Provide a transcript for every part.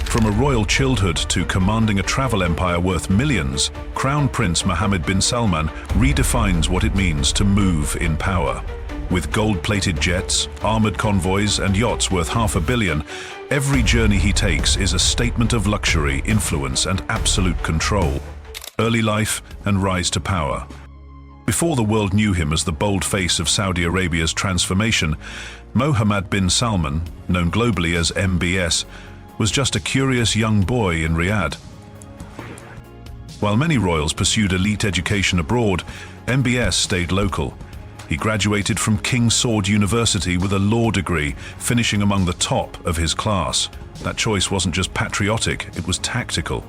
From a royal childhood to commanding a travel empire worth millions, Crown Prince Mohammed Bin Salman redefines what it means to move in power. With gold-plated jets, armored convoys, and yachts worth $500 million, every journey he takes is a statement of luxury, influence, and absolute control. Early life and rise to power. Before the world knew him as the bold face of Saudi Arabia's transformation, Mohammed bin Salman, known globally as MBS, was just a curious young boy in Riyadh. While many royals pursued elite education abroad, MBS stayed local. He graduated from King Saud University with a law degree, finishing among the top of his class. That choice wasn't just patriotic, it was tactical.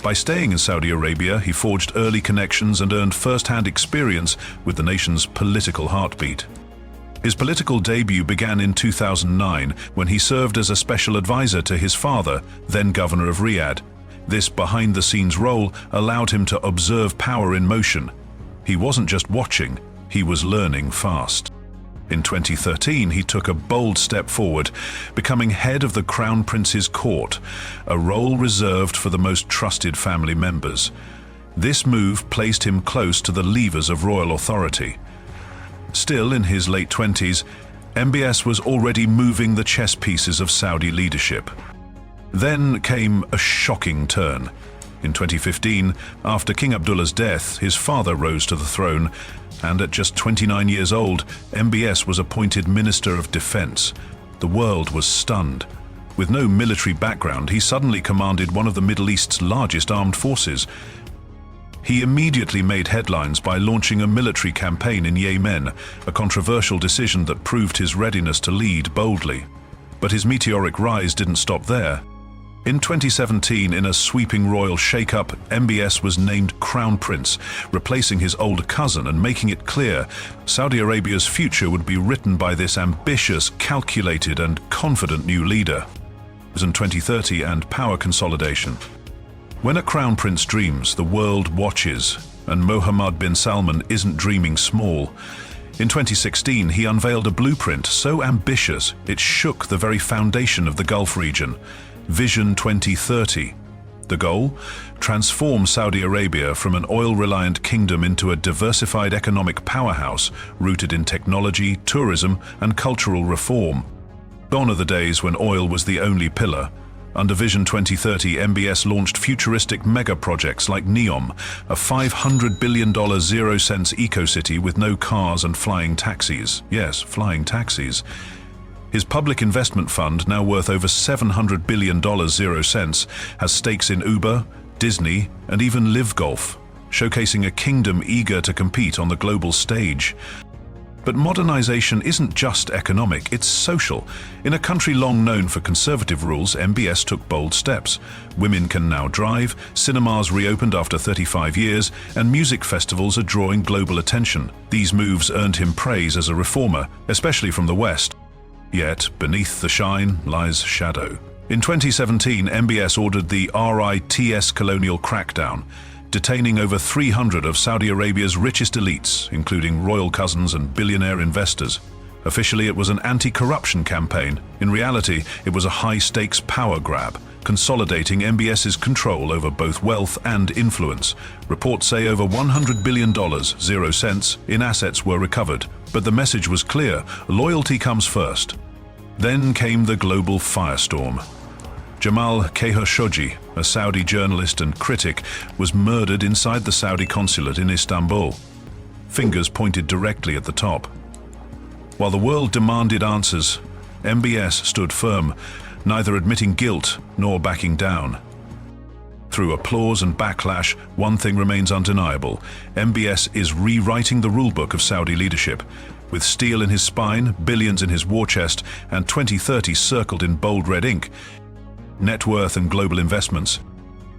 By staying in Saudi Arabia, he forged early connections and earned first-hand experience with the nation's political heartbeat. His political debut began in 2009 when he served as a special advisor to his father, then governor of Riyadh. This behind-the-scenes role allowed him to observe power in motion. He wasn't just watching, he was learning fast. In 2013, he took a bold step forward, becoming head of the Crown Prince's court, a role reserved for the most trusted family members. This move placed him close to the levers of royal authority. Still in his late 20s, MBS was already moving the chess pieces of Saudi leadership. Then came a shocking turn. In 2015, after King Abdullah's death, his father rose to the throne, and at just 29 years old, MBS was appointed Minister of Defense. The world was stunned. With no military background, he suddenly commanded one of the Middle East's largest armed forces. He immediately made headlines by launching a military campaign in Yemen, a controversial decision that proved his readiness to lead boldly. But his meteoric rise didn't stop there. In 2017, in a sweeping royal shake-up, MBS was named Crown Prince, replacing his older cousin and making it clear Saudi Arabia's future would be written by this ambitious, calculated and confident new leader. In 2030 and power consolidation. When a Crown Prince dreams, the world watches, and Mohammed bin Salman isn't dreaming small. In 2016, he unveiled a blueprint so ambitious it shook the very foundation of the Gulf region. Vision 2030. The goal? Transform Saudi Arabia from an oil-reliant kingdom into a diversified economic powerhouse rooted in technology, tourism, and cultural reform. Gone are the days when oil was the only pillar. Under Vision 2030, MBS launched futuristic mega-projects like NEOM, a $500 billion zero-cents eco-city with no cars and flying taxis. Yes, flying taxis. His public investment fund, now worth over $700 billion zero cents, has stakes in Uber, Disney, and even Live Golf, showcasing a kingdom eager to compete on the global stage. But modernization isn't just economic, it's social. In a country long known for conservative rules, MBS took bold steps. Women can now drive, cinemas reopened after 35 years, and music festivals are drawing global attention. These moves earned him praise as a reformer, especially from the West. Yet, beneath the shine lies shadow. In 2017, MBS ordered the RITS colonial crackdown, detaining over 300 of Saudi Arabia's richest elites, including royal cousins and billionaire investors. Officially, it was an anti-corruption campaign. In reality, it was a high-stakes power grab, consolidating MBS's control over both wealth and influence. Reports say over $100 billion, zero cents, in assets were recovered. But the message was clear: loyalty comes first. Then came the global firestorm. Jamal Khashoggi, a Saudi journalist and critic, was murdered inside the Saudi consulate in Istanbul. Fingers pointed directly at the top. While the world demanded answers, MBS stood firm, neither admitting guilt nor backing down. Through applause and backlash, one thing remains undeniable: MBS is rewriting the rulebook of Saudi leadership. With steel in his spine, billions in his war chest, and 2030 circled in bold red ink, net worth and global investments.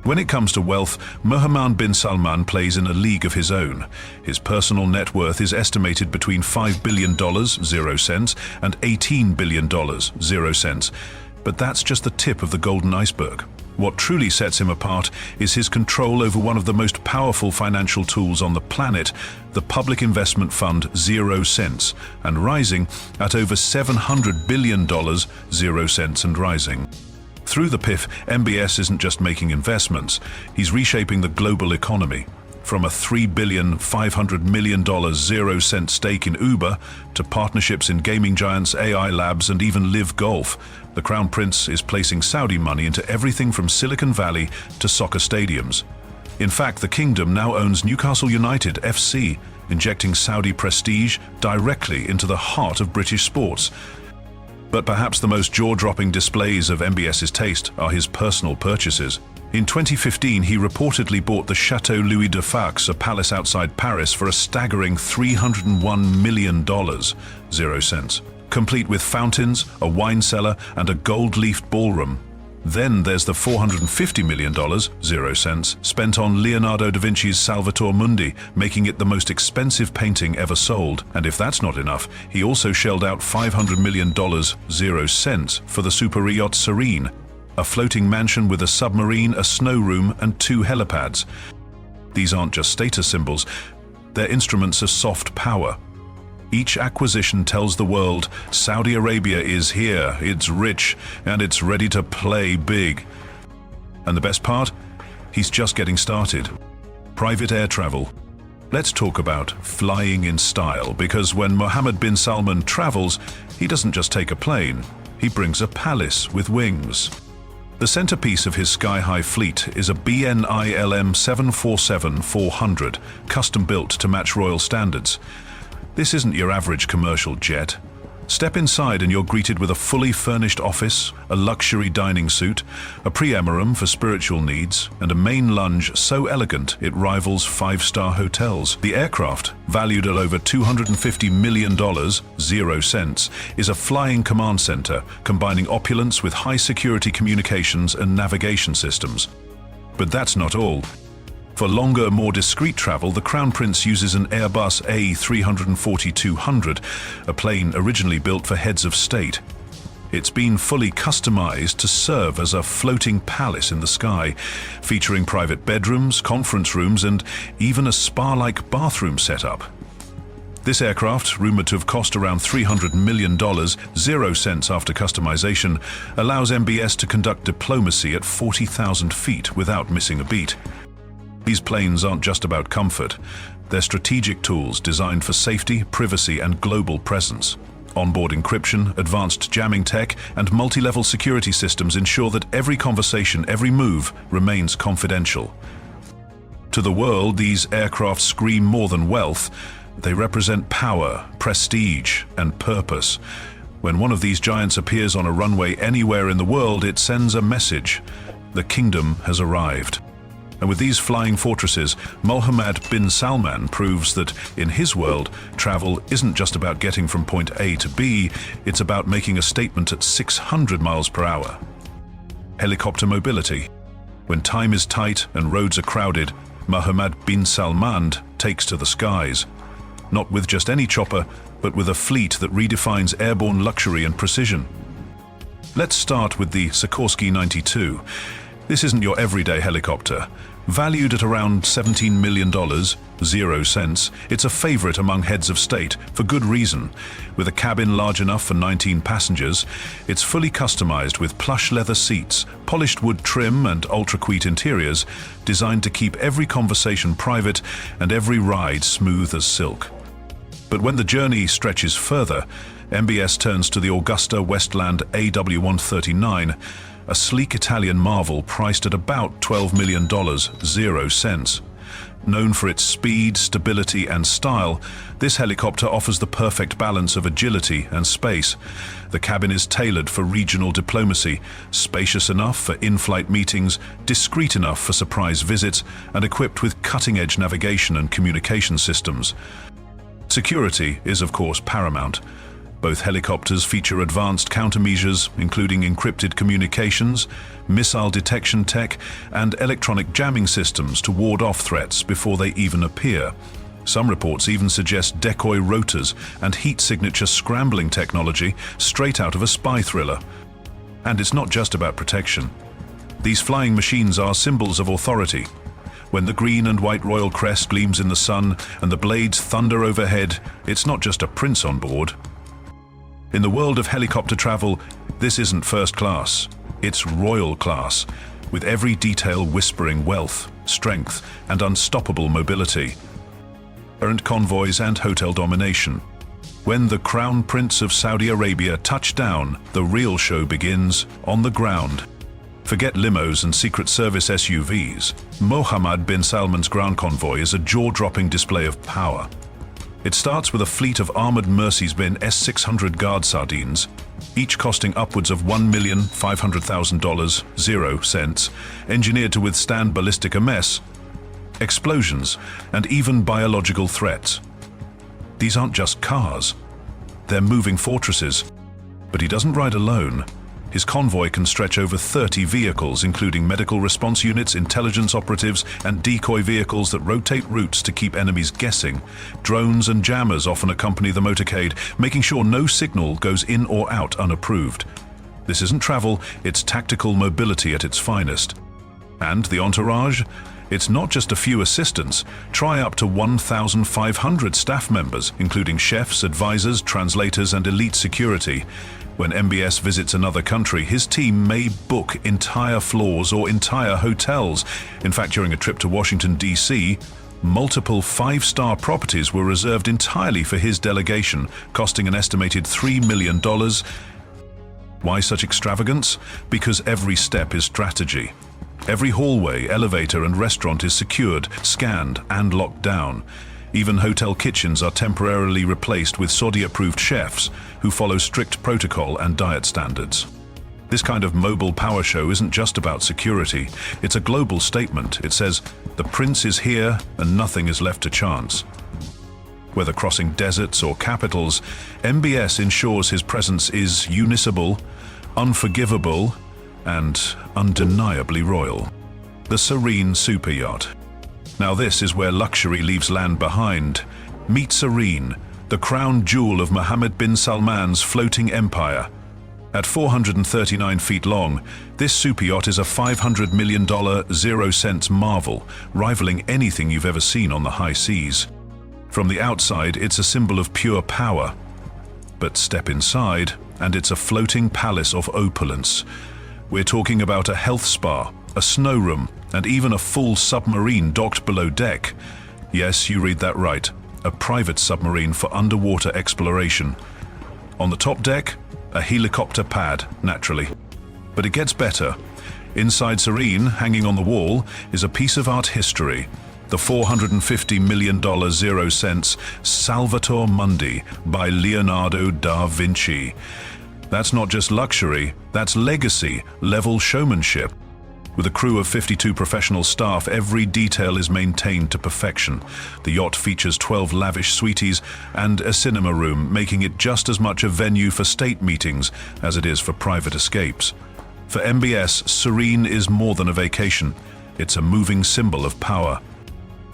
When it comes to wealth, Mohammed bin Salman plays in a league of his own. His personal net worth is estimated between $5 billion, zero cents, and $18 billion, zero cents. But that's just the tip of the golden iceberg. What truly sets him apart is his control over one of the most powerful financial tools on the planet, the public investment fund Zero Cents, and rising at over $700 billion, zero cents and rising. Through the PIF, MBS isn't just making investments, he's reshaping the global economy. From a $3.5 billion 0-cent stake in Uber to partnerships in gaming giants, AI labs, and even Live Golf, the Crown Prince is placing Saudi money into everything from Silicon Valley to soccer stadiums. In fact, the kingdom now owns Newcastle United FC, injecting Saudi prestige directly into the heart of British sports. But perhaps the most jaw-dropping displays of MBS's taste are his personal purchases. In 2015, he reportedly bought the Chateau Louis de Fax, a palace outside Paris, for a staggering $301 million, 0 cents, complete with fountains, a wine cellar, and a gold-leafed ballroom. Then there's the $450 million, 0 cents, spent on Leonardo da Vinci's Salvator Mundi, making it the most expensive painting ever sold. And if that's not enough, he also shelled out $500 million, 0 cents, for the superyacht Serene, a floating mansion with a submarine, a snow room, and 2 helipads. These aren't just status symbols, they're instruments of soft power. Each acquisition tells the world, Saudi Arabia is here, it's rich, and it's ready to play big. And the best part? He's just getting started. Private air travel. Let's talk about flying in style, because when Mohammed Bin Salman travels, he doesn't just take a plane, he brings a palace with wings. The centerpiece of his sky-high fleet is a BNILM 747-400, custom-built to match royal standards. This isn't your average commercial jet. Step inside and you're greeted with a fully furnished office, a luxury dining suite, a pre-emerum for spiritual needs, and a main lounge so elegant it rivals 5-star hotels. The aircraft, valued at over $250 million, 0 cents, is a flying command center, combining opulence with high-security communications and navigation systems. But that's not all. For longer, more discreet travel, the Crown Prince uses an Airbus A340-200, a plane originally built for heads of state. It's been fully customized to serve as a floating palace in the sky, featuring private bedrooms, conference rooms, and even a spa-like bathroom setup. This aircraft, rumored to have cost around $300 million, 0 cents after customization, allows MBS to conduct diplomacy at 40,000 feet without missing a beat. These planes aren't just about comfort. They're strategic tools designed for safety, privacy, and global presence. Onboard encryption, advanced jamming tech, and multi-level security systems ensure that every conversation, every move, remains confidential. To the world, these aircraft scream more than wealth. They represent power, prestige, and purpose. When one of these giants appears on a runway anywhere in the world, it sends a message. The kingdom has arrived. And with these flying fortresses, Mohammed Bin Salman proves that, in his world, travel isn't just about getting from point A to B, it's about making a statement at 600 miles per hour. Helicopter mobility. When time is tight and roads are crowded, Mohammed Bin Salman takes to the skies. Not with just any chopper, but with a fleet that redefines airborne luxury and precision. Let's start with the Sikorsky 92. This isn't your everyday helicopter. Valued at around $17 million, 0 cents, it's a favorite among heads of state, for good reason. With a cabin large enough for 19 passengers, it's fully customized with plush leather seats, polished wood trim, and ultra-quaint interiors, designed to keep every conversation private and every ride smooth as silk. But when the journey stretches further, MBS turns to the Augusta Westland AW139, a sleek Italian marvel priced at about $12 million, 0 cents. Known for its speed, stability, and style, this helicopter offers the perfect balance of agility and space. The cabin is tailored for regional diplomacy, spacious enough for in-flight meetings, discreet enough for surprise visits, and equipped with cutting-edge navigation and communication systems. Security is, of course, paramount. Both helicopters feature advanced countermeasures, including encrypted communications, missile detection tech, and electronic jamming systems to ward off threats before they even appear. Some reports even suggest decoy rotors and heat signature scrambling technology straight out of a spy thriller. And it's not just about protection. These flying machines are symbols of authority. When the green and white royal crest gleams in the sun and the blades thunder overhead, it's not just a prince on board. In the world of helicopter travel, this isn't first class. It's royal class, with every detail whispering wealth, strength, and unstoppable mobility. Errant convoys and hotel domination. When the Crown Prince of Saudi Arabia touched down, the real show begins on the ground. Forget limos and Secret Service SUVs. Mohammed bin Salman's ground convoy is a jaw-dropping display of power. It starts with a fleet of armored Mercedes-Benz S-600 guard sardines, each costing upwards of $1,500,000, 0 cents, engineered to withstand ballistic mess, explosions, and even biological threats. These aren't just cars. They're moving fortresses. But he doesn't ride alone. His convoy can stretch over 30 vehicles, including medical response units, intelligence operatives, and decoy vehicles that rotate routes to keep enemies guessing. Drones and jammers often accompany the motorcade, making sure no signal goes in or out unapproved. This isn't travel, it's tactical mobility at its finest. And the entourage? It's not just a few assistants. Try up to 1,500 staff members, including chefs, advisors, translators, and elite security. When MBS visits another country, his team may book entire floors or entire hotels. In fact, during a trip to Washington, D.C., multiple five-star properties were reserved entirely for his delegation, costing an estimated $3 million. Why such extravagance? Because every step is strategy. Every hallway, elevator, and restaurant is secured, scanned, and locked down. Even hotel kitchens are temporarily replaced with Saudi-approved chefs who follow strict protocol and diet standards. This kind of mobile power show isn't just about security. It's a global statement. It says, the prince is here and nothing is left to chance. Whether crossing deserts or capitals, MBS ensures his presence is unissable, unforgivable, and undeniably royal. The Serene superyacht. Now this is where luxury leaves land behind. Meet Serene, the crown jewel of Mohammed bin Salman's floating empire. At 439 feet long, this superyacht is a $500 million 0 cents marvel, rivaling anything you've ever seen on the high seas. From the outside, it's a symbol of pure power. But step inside, and it's a floating palace of opulence. We're talking about a health spa, a snow room, and even a full submarine docked below deck. Yes, you read that right, a private submarine for underwater exploration. On the top deck, a helicopter pad, naturally. But it gets better. Inside Serene, hanging on the wall, is a piece of art history. The $450 million 0 cents Salvator Mundi by Leonardo da Vinci. That's not just luxury, that's legacy-level showmanship. With a crew of 52 professional staff, every detail is maintained to perfection. The yacht features 12 lavish suites and a cinema room, making it just as much a venue for state meetings as it is for private escapes. For MBS, Serene is more than a vacation. It's a moving symbol of power.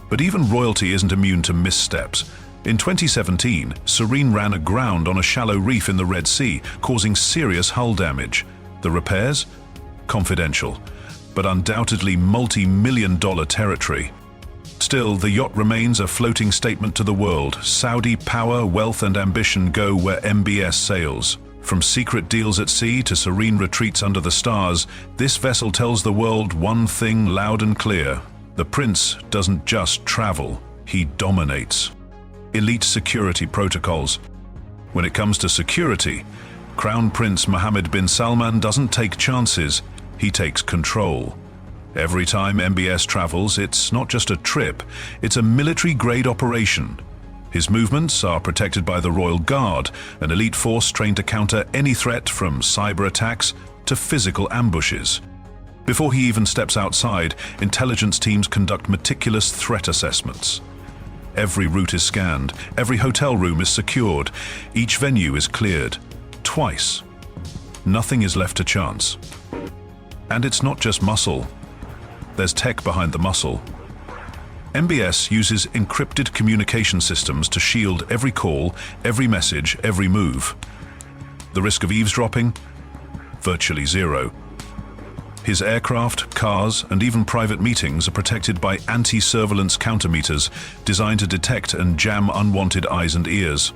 But even royalty isn't immune to missteps. In 2017, Serene ran aground on a shallow reef in the Red Sea, causing serious hull damage. The repairs? Confidential, but undoubtedly multi-million-dollar territory. Still, the yacht remains a floating statement to the world. Saudi power, wealth, and ambition go where MBS sails. From secret deals at sea to serene retreats under the stars, this vessel tells the world one thing loud and clear. The prince doesn't just travel, he dominates. Elite security protocols. When it comes to security, Crown Prince Mohammed bin Salman doesn't take chances, he takes control. Every time MBS travels, it's not just a trip, it's a military-grade operation. His movements are protected by the Royal Guard, an elite force trained to counter any threat from cyber attacks to physical ambushes. Before he even steps outside, intelligence teams conduct meticulous threat assessments. Every route is scanned, every hotel room is secured, each venue is cleared. Twice. Nothing is left to chance. And it's not just muscle. There's tech behind the muscle. MBS uses encrypted communication systems to shield every call, every message, every move. The risk of eavesdropping? Virtually zero. His aircraft, cars, and even private meetings are protected by anti-surveillance countermeasures designed to detect and jam unwanted eyes and ears.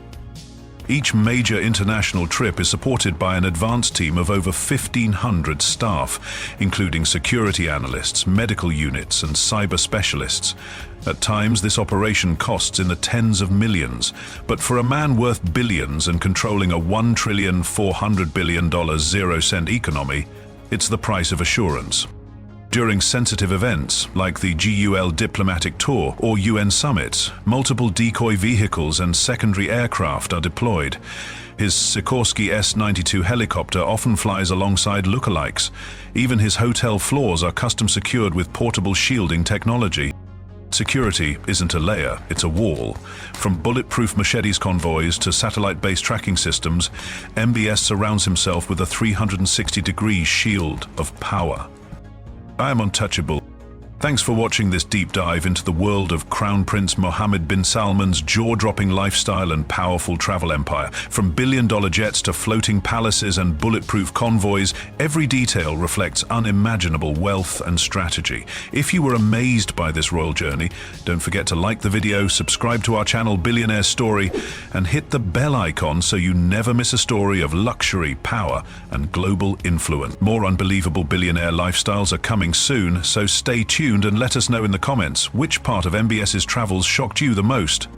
Each major international trip is supported by an advanced team of over 1,500 staff, including security analysts, medical units, and cyber specialists. At times, this operation costs in the tens of millions, but for a man worth billions and controlling a $1,400 billion zero-cent economy, it's the price of assurance. During sensitive events, like the GUL diplomatic tour or UN summits, multiple decoy vehicles and secondary aircraft are deployed. His Sikorsky S-92 helicopter often flies alongside lookalikes. Even his hotel floors are custom secured with portable shielding technology. Security isn't a layer, it's a wall. From bulletproof Mercedes convoys to satellite-based tracking systems, MBS surrounds himself with a 360-degree shield of power. I am untouchable. Thanks for watching this deep dive into the world of Crown Prince Mohammed bin Salman's jaw-dropping lifestyle and powerful travel empire. From billion-dollar jets to floating palaces and bulletproof convoys, every detail reflects unimaginable wealth and strategy. If you were amazed by this royal journey, don't forget to like the video, subscribe to our channel Billionaire Story, and hit the bell icon so you never miss a story of luxury, power, and global influence. More unbelievable billionaire lifestyles are coming soon, so stay tuned and let us know in the comments which part of MBS's travels shocked you the most.